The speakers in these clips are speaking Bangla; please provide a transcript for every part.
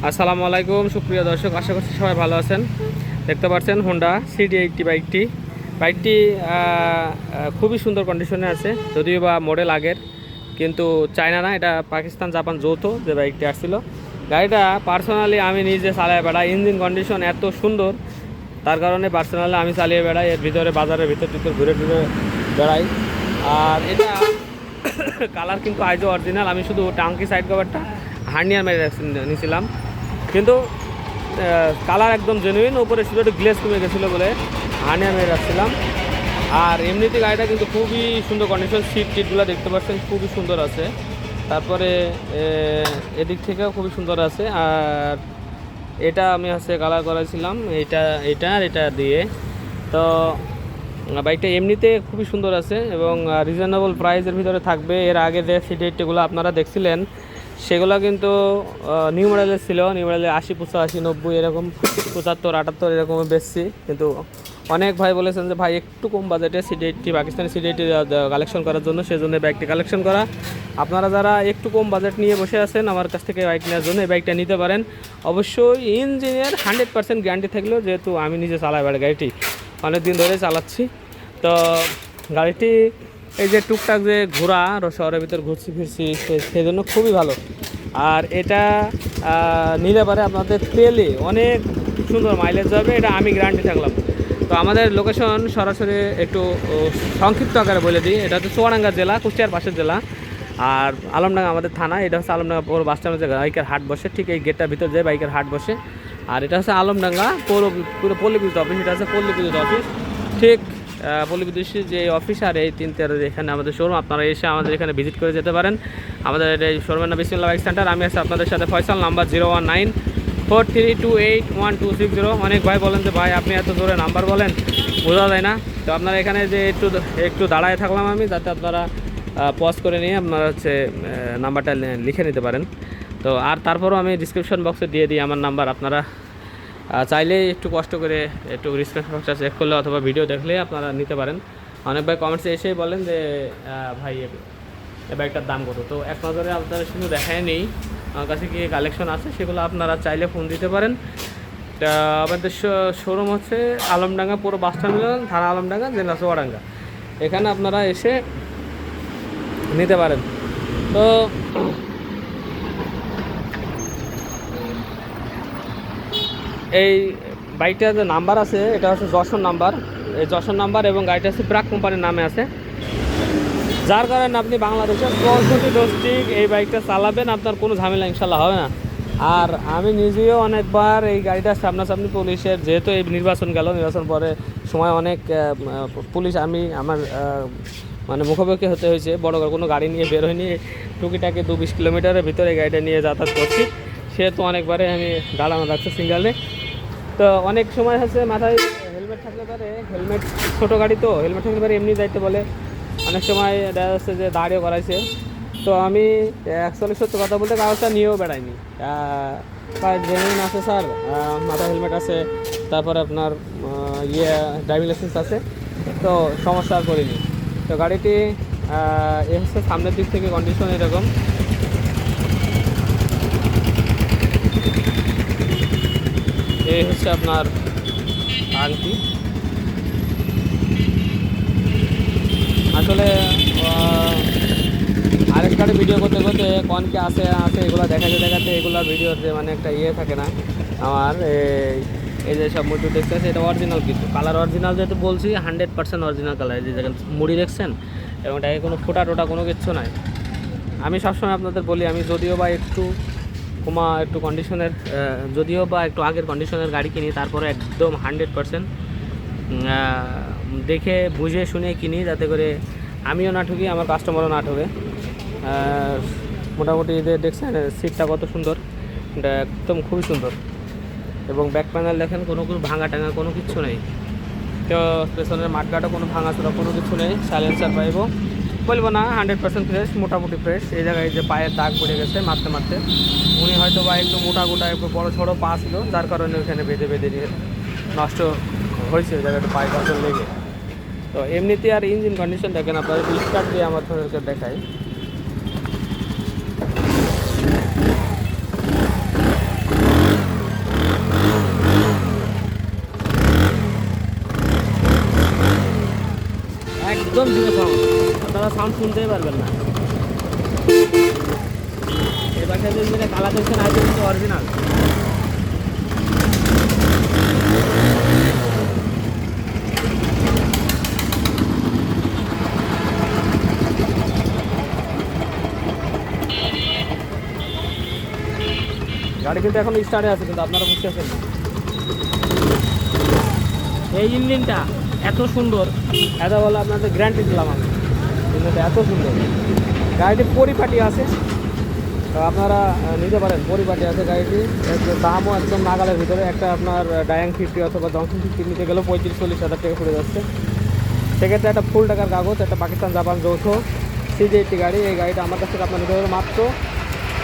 আসসালামু আলাইকুম সুপ্রিয় দর্শক, আশা করছি সবাই ভালো আছেন। দেখতে পাচ্ছেন হোন্ডা CD80 বাইকটি খুবই সুন্দর কন্ডিশনে আছে, যদিও বা মডেল আগের, কিন্তু চায়না না, এটা পাকিস্তান জাপান যৌথ যে বাইকটি আসছিল। গাড়িটা পার্সোনালি আমি নিজে চালিয়ে বেড়াই, ইঞ্জিন কন্ডিশন এত সুন্দর, তার কারণে পার্সোনালি আমি চালিয়ে বেড়াই। এর ভিতরে বাজারের ভিতর ঘুরে ঘুরে বেড়াই। আর এটা কালার কিন্তু আইজো অরিজিনাল। আমি শুধু টাঙ্কি সাইড কভারটা হার্নিয়ার মেরে নিয়েছিলাম, কিন্তু কালার একদম জেনুইন। উপরে শুধু একটু গ্লেজ কমে গেছিলো বলে হার্নিয়ার মেরে রাখছিলাম। আর এমনিতে গাড়িটা কিন্তু খুবই সুন্দর কন্ডিশন, সিট টিটগুলো দেখতে পাচ্ছেন খুবই সুন্দর আছে। তারপরে এদিক থেকেও খুবই সুন্দর আছে। আর এটা আমি কালার করেছিলাম এটা দিয়ে। তো বাইকটা এমনিতে খুবই সুন্দর আছে এবং রিজনেবল প্রাইসের ভিতরে থাকবে। এর আগে যে CD80গুলো আপনারা দেখছিলেন সেগুলো কিন্তু নিউ মডেলের ছিল। নিউ মডেলের 80, 85, 90 এরকম, 75, 78 এরকম বেচছি। কিন্তু অনেক ভাই বলেছেন যে ভাই একটু কম বাজেটে CD80, পাকিস্তানি CD80 কালেকশন করার জন্য, সেজন্য বাইকটি কালেকশন করা। আপনারা যারা একটু কম বাজেট নিয়ে বসে আছেন আমার কাছ থেকে বাইক নেওয়ার জন্য, এই বাইকটা নিতে পারেন। অবশ্যই ইঞ্জিনের 100% গ্যারান্টি থাকলেও, যেহেতু আমি নিজে চালাই বাড়ি, গাড়িটি অনেক দিন ধরে চালাচ্ছি। তো গাড়িটি এই যে টুকটাক যে ঘোরা শহরের ভিতর ঘুরছি ফিরছি, সেই জন্য খুবই ভালো। আর এটা নিলে পারে আপনাদের তেলে অনেক সুন্দর মাইলেজ যাবে, এটা আমি গ্যারান্টি থাকলাম। তো আমাদের লোকেশন সরাসরি একটু সংক্ষিপ্ত আকারে বলে দিই। এটা হচ্ছে চুয়াডাঙ্গা জেলা, কুষ্টিয়ার পাশের জেলা। আর আলমডাঙ্গা আমাদের থানা। এটা হচ্ছে আলমডাঙ্গা পৌর বাস স্ট্যান্ডে যে বাইকের হাট বসে, ঠিক এই গেটটার ভিতর যে বাইকের হাট বসে। আর এটা হচ্ছে আলমডাঙ্গা পুরো পল্লী বিদ্যুৎ অফিস। এটা হচ্ছে পল্লী বিদ্যুৎ অফিস, ঠিক পল্লী বিদ্যুৎ যে অফিস। আর এই 3 এখানে আমাদের শোরুম। আপনারা এসে আমাদের এখানে ভিজিট করে যেতে পারেন। আমাদের এই শোরুমের নাম বিসমিল্লাহ বাইক সেন্টার। আমি আছি আপনাদের সাথে ফয়সাল, নাম্বার 0194328120। অনেক ভাই বলেন যে ভাই আপনি এত জোরে নাম্বার বলেন, বোঝা যায় না। তো আপনারা এখানে যে একটু দাঁড়ায় থাকলাম আমি, যাতে আপনারা পজ করে নিয়ে আপনারা নাম্বারটা লিখে নিতে পারেন। তো আর তারপরও আমি ডিসক্রিপশন বক্সে দিয়ে দিই আমার নাম্বার। আপনারা চাইলে একটু কষ্ট করে একটু ডিসক্রিপশন বক্সটা চেক করলে অথবা ভিডিও দেখলে আপনারা নিতে পারেন। অনেক ভাই কমেন্টসে এসেই বলেন যে ভাই এই বাইকটার দাম কত। তো এক নজরে আপনারা শুধু দেখায় নেই, আমার কাছে কি কালেকশন আছে সেগুলো আপনারা চাইলে ফোন দিতে পারেন। আমাদের শোরুম হচ্ছে আলমডাঙ্গা পুরো বাস টার্মিনাল, থানা আলমডাঙ্গা, জেলা চুয়াডাঙ্গা। এখানে আপনারা এসে নিতে পারেন। তো এই বাইকটার যে নাম্বার আছে এটা হচ্ছে যশোর নাম্বার। এই যশোর নাম্বার এবং গাড়িটা হচ্ছে ব্রাক কোম্পানির নামে আছে, যার কারণে আপনি বাংলাদেশের 64 ডিস্ট্রিক্ট এই বাইকটা চালাবেন, আপনার কোনো ঝামেলা ইনশাল্লাহ হবে না। আর আমি নিজেও অনেকবার এই গাড়িটার সামনাসামনি পুলিশের, যেহেতু এই নির্বাচন গেল, নির্বাচন পরে সময় অনেক পুলিশ আমার মানে মুখোমুখি হতে হয়েছে। বড় কোনো গাড়ি নিয়ে বের হয়নি, টুকিটাকে 2-20 কিলোমিটারের ভিতরে গাড়িটা নিয়ে যাতায়াত করছি। সেহেতু অনেকবারে আমি দাঁড়ানো রাখছি সিঙ্গেলে। তো অনেক সময় হচ্ছে মাথায় হেলমেট থাকলে পারে, হেলমেট ছোটো গাড়ি তো হেলমেট থাকলে পারে এমনি যাইতে বলে, অনেক সময় দেখা যাচ্ছে যে দাঁড়িয়ে করাইছে। তো আমি অ্যাকচুয়ালি সত্য কথা বলতে কাগজটা নিয়েও বেড়াইনি। জেনুইন আছে স্যার, মাথায় হেলমেট আছে, তারপরে আপনার ড্রাইভিং লাইসেন্স আছে, তো সমস্যা আর করিনি। তো গাড়িটি এ হচ্ছে সামনের দিক থেকে কন্ডিশন এরকম। এই হচ্ছে আপনার আংটি। আসলে আরেক গাড়ি ভিডিও করতে করতে কনকে আছে এগুলো দেখাতে এগুলোর ভিডিওতে মানে একটা থাকে না আমার। এই যে সব মুড়ি দেখতেছে এটা অরিজিনাল, কিন্তু কালার অরিজিনাল যেহেতু বলছি 100% অরিজিনাল কালার। যে দেখেন মুড়ি দেখছেন, এবং এটাকে কোনো ফোটা টোটা কোনো কিচ্ছু নাই। আমি সবসময় আপনাদের বলি, আমি যদিও বা একটু কন্ডিশনের, যদিও বা একটু আগের কন্ডিশনের গাড়ি কিনি, তারপরে একদম 100% দেখে বুঝে শুনে কিনি, যাতে করে আমিও না ঠকি, আমার কাস্টমারও না ঠকে। মোটামুটি দেখছেন সিটটা কত সুন্দর, এটা একদম খুবই সুন্দর। এবং ব্যাক প্যানেল দেখেন, কোনো ভাঙা টাঙা কোনো কিছু নেই। তো পেছনের মাঠগাটা কোনো ভাঙাচোরা কোনো কিছু নেই। সাইলেন্সার পাইব বলবো না, 100% ফ্রেশ, মোটামুটি ফ্রেশ। এই জায়গায় যে পায়ের দাগ পড়ে গেছে মারতে উনি হয়তো বা একটু মোটা একটু বড়ো ছোটো পা ছিল, যার কারণে ওইখানে বেঁধে নিয়ে নষ্ট হয়েছে ওই জায়গাটা, পায়ে কখন লেগে। তো এমনিতে আর ইঞ্জিন কন্ডিশন দেখেন, আপনারা স্টার্ট দিয়ে আমাদেরকে দেখাই। একদম জিরো সাউন্ড, আপনারা সাউন্ড শুনতেই পারবেন না। এই পাশে যে কালার দেখছেন আইতে কিন্তু অরিজিনাল। গাড়ি কিন্তু এখন স্টার্টে আছে, কিন্তু আপনারা বুঝতে পারছেন না। এই ইঞ্জিনটা এত সুন্দর, এত বলে আপনাদের গ্যারান্টি দিলাম আমি। ইঞ্জিনটা এত সুন্দর, গাড়িটি পরিপাটি আছে, তো আপনারা নিতে পারেন। পরিপাটি আছে গাড়িটি, দামও একদম নাগালের ভিতরে। একটা আপনার ডায়াং 50 অথবা জংশন 50 নিতে গেলেও 35-40 হাজার টাকা পড়ে যাচ্ছে। সেক্ষেত্রে একটা ফুল টাকার কাগজ, একটা পাকিস্তান জাপান যৌথ CG80 গাড়ি। এই গাড়িটা আমার কাছ থেকে আপনার নিতে হবে মাত্র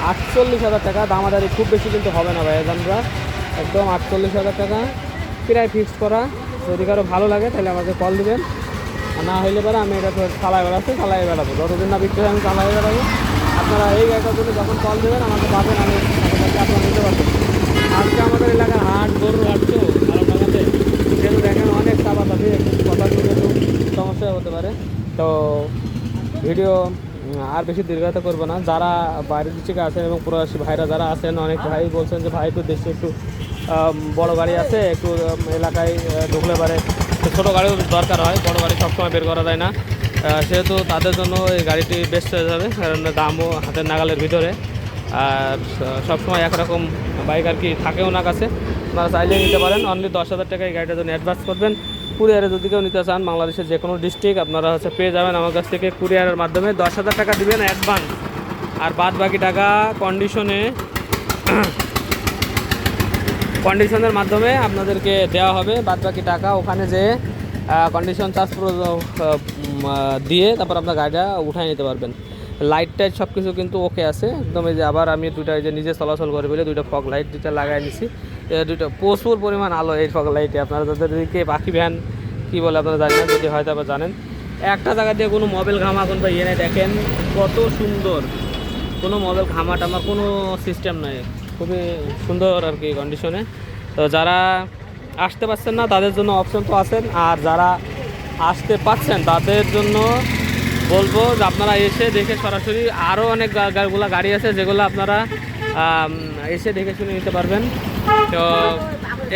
48,000 টাকা। দামাদারি খুব বেশি কিন্তু হবে না ভাইজানরা, একদম 48,000 টাকা প্রায় ফিক্সড করা। যদি কারো ভালো লাগে তাহলে আমাকে কল দেবেন, আর না হইলে পরে আমি এটা তো চালাই বেড়াচ্ছি, চালাই বেড়াবো। যতদিন না বিক্রি হয় আমি চালাই বেড়াবো। আপনারা এই গাড়িটার জন্য যখন কল দেবেন আমাকে পাবেন, আমি আপনারা নিতে পারবেন। আজকে আমাদের এলাকার হাট, গরুর হাট তো ভালো টাকাতে, যেহেতু দেখেন অনেক চাপা চাপি, একটু কথা বলতে একটু সমস্যা হতে পারে। তো ভিডিও আর বেশি দীর্ঘায়িত করবো না। যারা বাইরের দিকে আছেন এবং প্রবাসী ভাইরা যারা আছেন, অনেক ভাই বলছেন যে ভাই একটু দেশে একটু বড় গাড়ি আছে, একটু এলাকায় ঢুকলে পারে ছোটো গাড়িও দরকার হয়, বড় গাড়ি সবসময় বের করা যায় না। সেহেতু তাদের জন্য এই গাড়িটি বেস্ট হয়ে যাবে, কারণ দামও হাতের নাগালের ভিতরে, আর সবসময় একরকম বাইক আর কি থাকেও না কাছে। আপনারা চাইলে নিতে পারেন। অনলি 10,000 টাকা এই গাড়িটার জন্য অ্যাডভান্স করবেন। কুরিয়ারে যদি কেউ নিতে চান বাংলাদেশের যে কোনো ডিস্ট্রিক্ট আপনারা পেয়ে যাবেন আমার কাছ থেকে। কুরিয়ারের মাধ্যমে 10,000 টাকা দিবেন অ্যাডভান্স, আর বাদ বাকি টাকা কন্ডিশনের মাধ্যমে আপনাদেরকে দেওয়া হবে। বাদ বাকি টাকা ওখানে যে কন্ডিশন চার্জ দিয়ে তারপর আপনার গাড়িটা উঠাই নিতে পারবেন। লাইট টাইট সব কিছু কিন্তু ওকে আছে একদম। এই যে আবার আমি দুইটা এই যে নিজে চলাচল করে বলে দুইটা ফগ লাইট দুইটা লাগাই নিছি, দুইটা প্রচুর পরিমাণ আলো এই ফগ লাইটে। আপনারা যাদেরকে পাখি ভ্যান কী বলে আপনারা জানেন না, যদি হয়তো আবার জানেন। একটা জায়গা দিয়ে কোনো মোবাইল ঘামা কোনো ইয়ে নেই, দেখেন কত সুন্দর, কোনো মোবাইল ঘামা টামার কোনো সিস্টেম নাই, খুবই সুন্দর আর কি কন্ডিশনে। তো যারা আসতে পারছেন না তাদের জন্য অপশন তো আছেন, আর যারা আসতে পারছেন তাদের জন্য বলবো যে আপনারা এসে দেখে সরাসরি, আরও অনেক গাড়ি আছে যেগুলো আপনারা এসে দেখে শুনে নিতে পারবেন। তো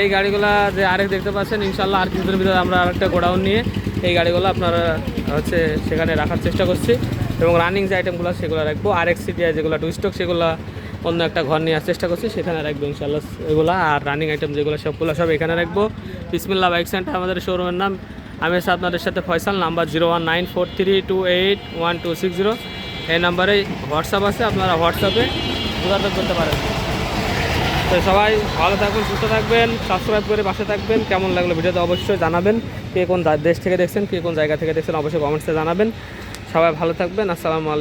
এই গাড়িগুলো যে আরেক দেখতে পাচ্ছেন, ইনশাল্লাহ আর কিছুদিনের ভিতরে আমরা আরেকটা গোডাউন নিয়ে এই গাড়িগুলো আপনারা সেখানে রাখার চেষ্টা করছি, এবং রানিং যে আইটেমগুলো সেগুলো রাখবো। আরেক সিটিআই যেগুলো টু স্টক সেগুলো অন্য একটা ঘর নেওয়ার চেষ্টা করছি, সেখানে রাখবো ইনশাল্লাহ এগুলো। আর রানিং আইটেম যেগুলো সবগুলো সব এখানে রাখবো। বিসমিল্লাহ বাইক সেন্টার আমাদের শোরুমের নাম। আমি আছি আপনাদের সাথে ফয়সাল। নাম্বার 019432811260। এই নাম্বারে হোয়াটসঅ্যাপ আছে, আপনারা হোয়াটসঅ্যাপে যোগাযোগ করতে পারেন। তো সবাই ভালো থাকবেন, সুস্থ থাকবেন, সাবস্ক্রাইব করে পাশে থাকবেন। কেমন লাগলো ভিডিওতে অবশ্যই জানাবেন। কে কোন দেশ থেকে দেখছেন, কে কোন জায়গা থেকে দেখছেন অবশ্যই কমেন্টসে জানাবেন। সবাই ভালো থাকবেন। আসসালামু আলাইকুম।